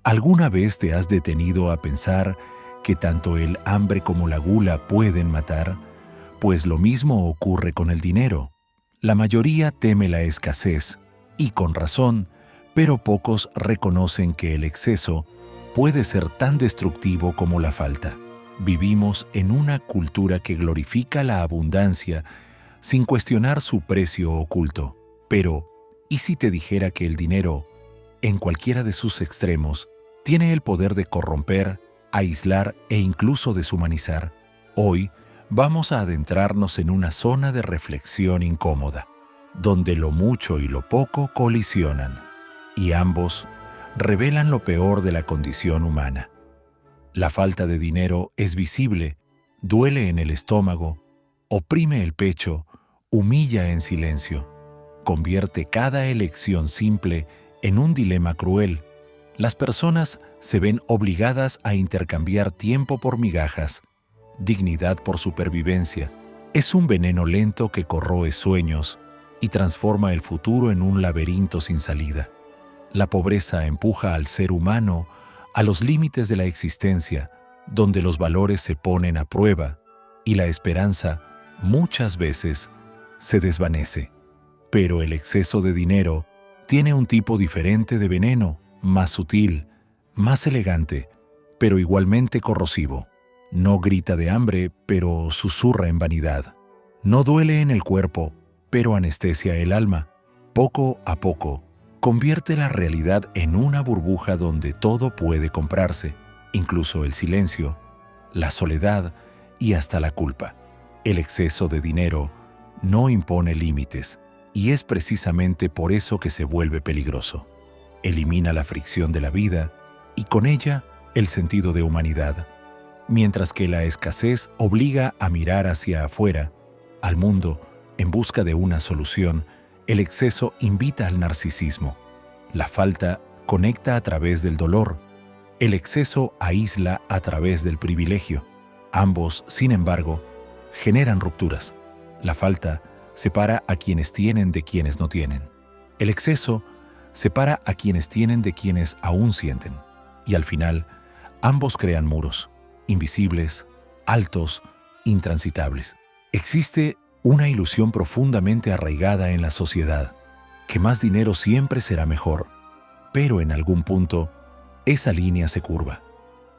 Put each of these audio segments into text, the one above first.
¿Alguna vez te has detenido a pensar que tanto el hambre como la gula pueden matar? Pues lo mismo ocurre con el dinero. La mayoría teme la escasez, y con razón, pero pocos reconocen que el exceso puede ser tan destructivo como la falta. Vivimos en una cultura que glorifica la abundancia sin cuestionar su precio oculto. Pero, ¿y si te dijera que el dinero, en cualquiera de sus extremos, tiene el poder de corromper, aislar e incluso deshumanizar? Hoy vamos a adentrarnos en una zona de reflexión incómoda, donde lo mucho y lo poco colisionan, y ambos revelan lo peor de la condición humana. La falta de dinero es visible, duele en el estómago, oprime el pecho, humilla en silencio, convierte cada elección simple en un dilema cruel. Las personas se ven obligadas a intercambiar tiempo por migajas, dignidad por supervivencia. Es un veneno lento que corroe sueños y transforma el futuro en un laberinto sin salida. La pobreza empuja al ser humano a los límites de la existencia, donde los valores se ponen a prueba y la esperanza, muchas veces, se desvanece. Pero el exceso de dinero tiene un tipo diferente de veneno, más sutil, más elegante, pero igualmente corrosivo. No grita de hambre, pero susurra en vanidad. No duele en el cuerpo, pero anestesia el alma. Poco a poco, convierte la realidad en una burbuja donde todo puede comprarse, incluso el silencio, la soledad y hasta la culpa. El exceso de dinero no impone límites, y es precisamente por eso que se vuelve peligroso. Elimina la fricción de la vida y con ella el sentido de humanidad. Mientras que la escasez obliga a mirar hacia afuera, al mundo, en busca de una solución, el exceso invita al narcisismo. La falta conecta a través del dolor. El exceso aísla a través del privilegio. Ambos, sin embargo, generan rupturas. La falta separa a quienes tienen de quienes no tienen. El exceso separa a quienes tienen de quienes aún sienten. Y al final, ambos crean muros, invisibles, altos, intransitables. Existe una ilusión profundamente arraigada en la sociedad, que más dinero siempre será mejor, pero en algún punto, esa línea se curva.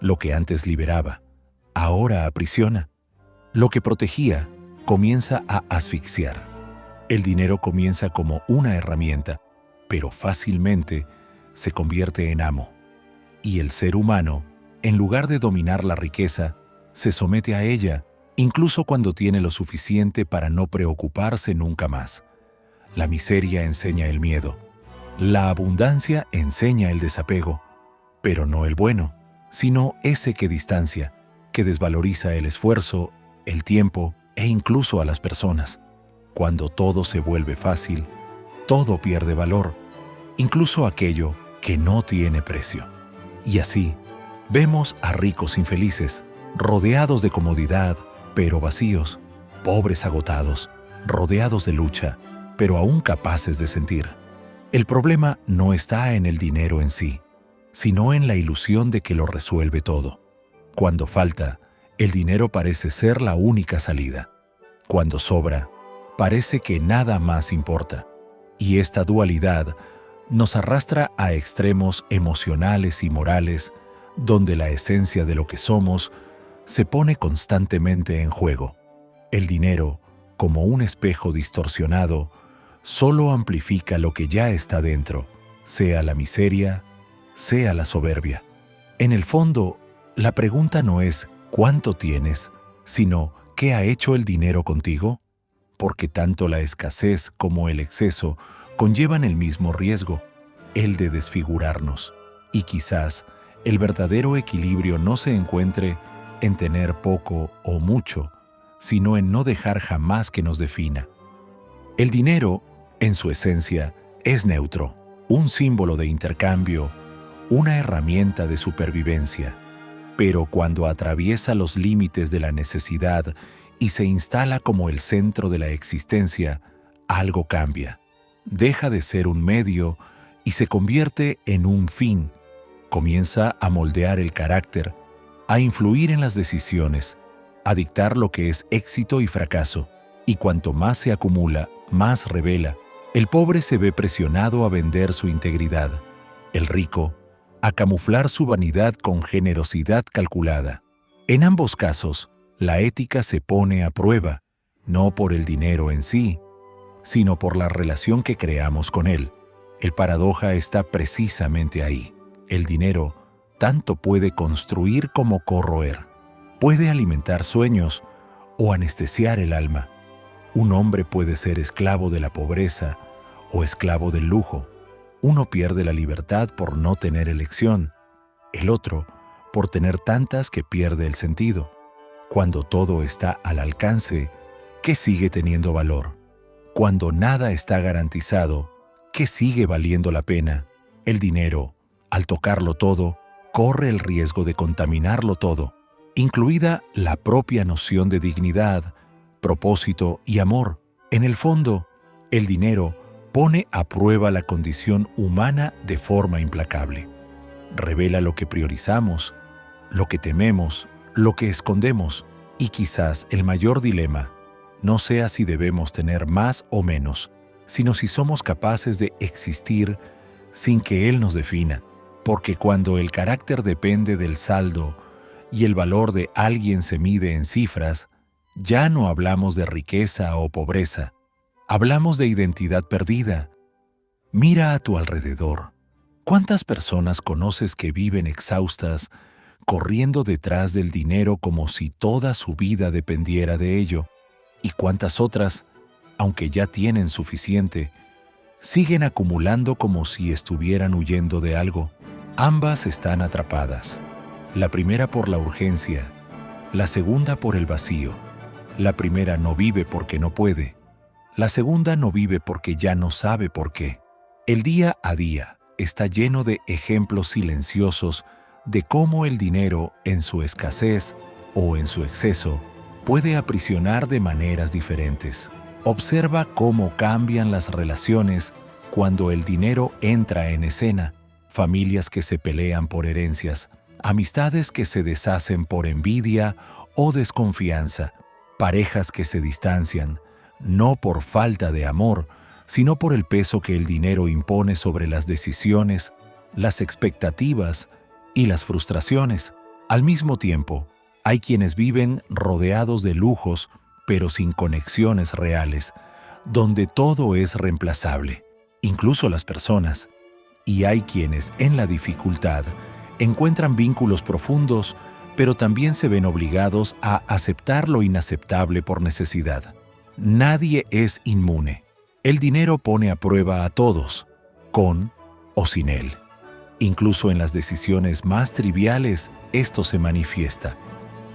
Lo que antes liberaba, ahora aprisiona. Lo que protegía, comienza a asfixiar. El dinero comienza como una herramienta, pero fácilmente se convierte en amo. Y el ser humano, en lugar de dominar la riqueza, se somete a ella, incluso cuando tiene lo suficiente para no preocuparse nunca más. La miseria enseña el miedo. La abundancia enseña el desapego, pero no el bueno, sino ese que distancia, que desvaloriza el esfuerzo, el tiempo e incluso a las personas. Cuando todo se vuelve fácil, todo pierde valor, incluso aquello que no tiene precio. Y así, vemos a ricos infelices, rodeados de comodidad, pero vacíos, pobres agotados, rodeados de lucha, pero aún capaces de sentir. El problema no está en el dinero en sí, sino en la ilusión de que lo resuelve todo. Cuando falta, el dinero parece ser la única salida. Cuando sobra, parece que nada más importa. Y esta dualidad nos arrastra a extremos emocionales y morales, donde la esencia de lo que somos se pone constantemente en juego. El dinero, como un espejo distorsionado, solo amplifica lo que ya está dentro, sea la miseria, sea la soberbia. En el fondo, la pregunta no es ¿cuánto tienes?, sino ¿qué ha hecho el dinero contigo? Porque tanto la escasez como el exceso conllevan el mismo riesgo, el de desfigurarnos. Y quizás el verdadero equilibrio no se encuentre en tener poco o mucho, sino en no dejar jamás que nos defina. El dinero, en su esencia, es neutro, un símbolo de intercambio, una herramienta de supervivencia. Pero cuando atraviesa los límites de la necesidad y se instala como el centro de la existencia, algo cambia. Deja de ser un medio y se convierte en un fin. Comienza a moldear el carácter, a influir en las decisiones, a dictar lo que es éxito y fracaso. Y cuanto más se acumula, más revela. El pobre se ve presionado a vender su integridad. El rico, a camuflar su vanidad con generosidad calculada. En ambos casos, la ética se pone a prueba, no por el dinero en sí, sino por la relación que creamos con él. El paradoja está precisamente ahí. El dinero tanto puede construir como corroer. Puede alimentar sueños o anestesiar el alma. Un hombre puede ser esclavo de la pobreza o esclavo del lujo. Uno pierde la libertad por no tener elección. El otro, por tener tantas que pierde el sentido. Cuando todo está al alcance, ¿qué sigue teniendo valor? Cuando nada está garantizado, ¿qué sigue valiendo la pena? El dinero, al tocarlo todo, corre el riesgo de contaminarlo todo, incluida la propia noción de dignidad, propósito y amor. En el fondo, el dinero pone a prueba la condición humana de forma implacable. Revela lo que priorizamos, lo que tememos, lo que escondemos, y quizás el mayor dilema no sea si debemos tener más o menos, sino si somos capaces de existir sin que Él nos defina, porque cuando el carácter depende del saldo y el valor de alguien se mide en cifras, ya no hablamos de riqueza o pobreza, hablamos de identidad perdida. Mira a tu alrededor. ¿Cuántas personas conoces que viven exhaustas, corriendo detrás del dinero como si toda su vida dependiera de ello? ¿Y cuántas otras, aunque ya tienen suficiente, siguen acumulando como si estuvieran huyendo de algo? Ambas están atrapadas. La primera por la urgencia, la segunda por el vacío. La primera no vive porque no puede. La segunda no vive porque ya no sabe por qué. El día a día está lleno de ejemplos silenciosos de cómo el dinero, en su escasez o en su exceso, puede aprisionar de maneras diferentes. Observa cómo cambian las relaciones cuando el dinero entra en escena. Familias que se pelean por herencias, amistades que se deshacen por envidia o desconfianza, parejas que se distancian, no por falta de amor, sino por el peso que el dinero impone sobre las decisiones, las expectativas y las frustraciones. Al mismo tiempo, hay quienes viven rodeados de lujos, pero sin conexiones reales, donde todo es reemplazable, incluso las personas. Y hay quienes, en la dificultad, encuentran vínculos profundos, pero también se ven obligados a aceptar lo inaceptable por necesidad. Nadie es inmune. El dinero pone a prueba a todos, con o sin él. Incluso en las decisiones más triviales, esto se manifiesta.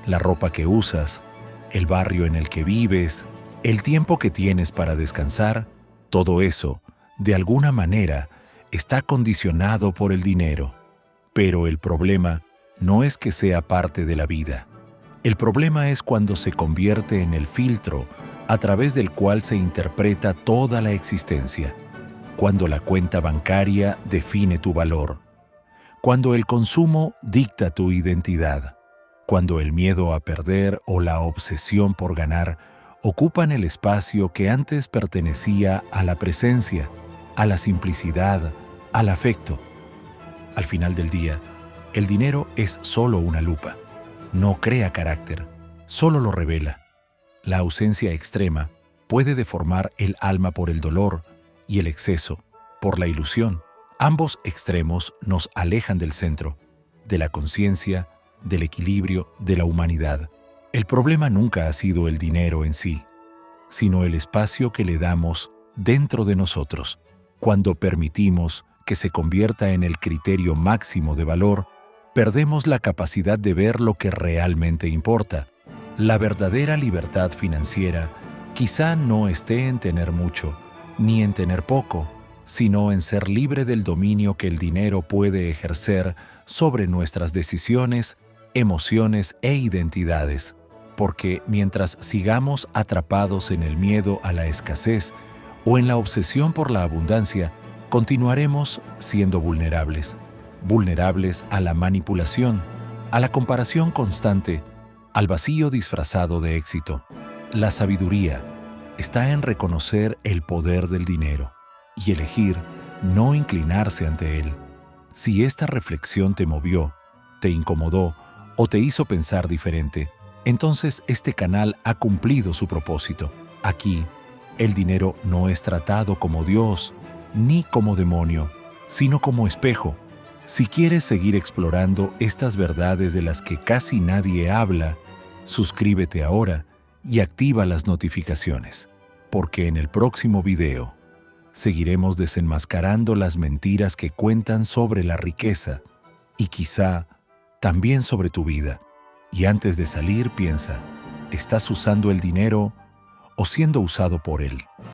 La ropa que usas, el barrio en el que vives, el tiempo que tienes para descansar, todo eso, de alguna manera, está condicionado por el dinero. Pero el problema no es que sea parte de la vida. El problema es cuando se convierte en el filtro a través del cual se interpreta toda la existencia. Cuando la cuenta bancaria define tu valor. Cuando el consumo dicta tu identidad. Cuando el miedo a perder o la obsesión por ganar ocupan el espacio que antes pertenecía a la presencia, a la simplicidad, al afecto. Al final del día, el dinero es solo una lupa. No crea carácter, solo lo revela. La ausencia extrema puede deformar el alma por el dolor y el exceso por la ilusión. Ambos extremos nos alejan del centro, de la conciencia, del equilibrio, de la humanidad. El problema nunca ha sido el dinero en sí, sino el espacio que le damos dentro de nosotros. Cuando permitimos que se convierta en el criterio máximo de valor, perdemos la capacidad de ver lo que realmente importa. La verdadera libertad financiera quizá no esté en tener mucho, ni en tener poco, sino en ser libre del dominio que el dinero puede ejercer sobre nuestras decisiones, emociones e identidades. Porque mientras sigamos atrapados en el miedo a la escasez o en la obsesión por la abundancia, continuaremos siendo vulnerables, vulnerables a la manipulación, a la comparación constante, al vacío disfrazado de éxito. La sabiduría está en reconocer el poder del dinero y elegir no inclinarse ante él. Si esta reflexión te movió, te incomodó o te hizo pensar diferente, entonces este canal ha cumplido su propósito. Aquí, el dinero no es tratado como Dios ni como demonio, sino como espejo. Si quieres seguir explorando estas verdades de las que casi nadie habla, suscríbete ahora y activa las notificaciones, porque en el próximo video seguiremos desenmascarando las mentiras que cuentan sobre la riqueza y quizá también sobre tu vida. Y antes de salir, piensa, ¿estás usando el dinero o siendo usado por él?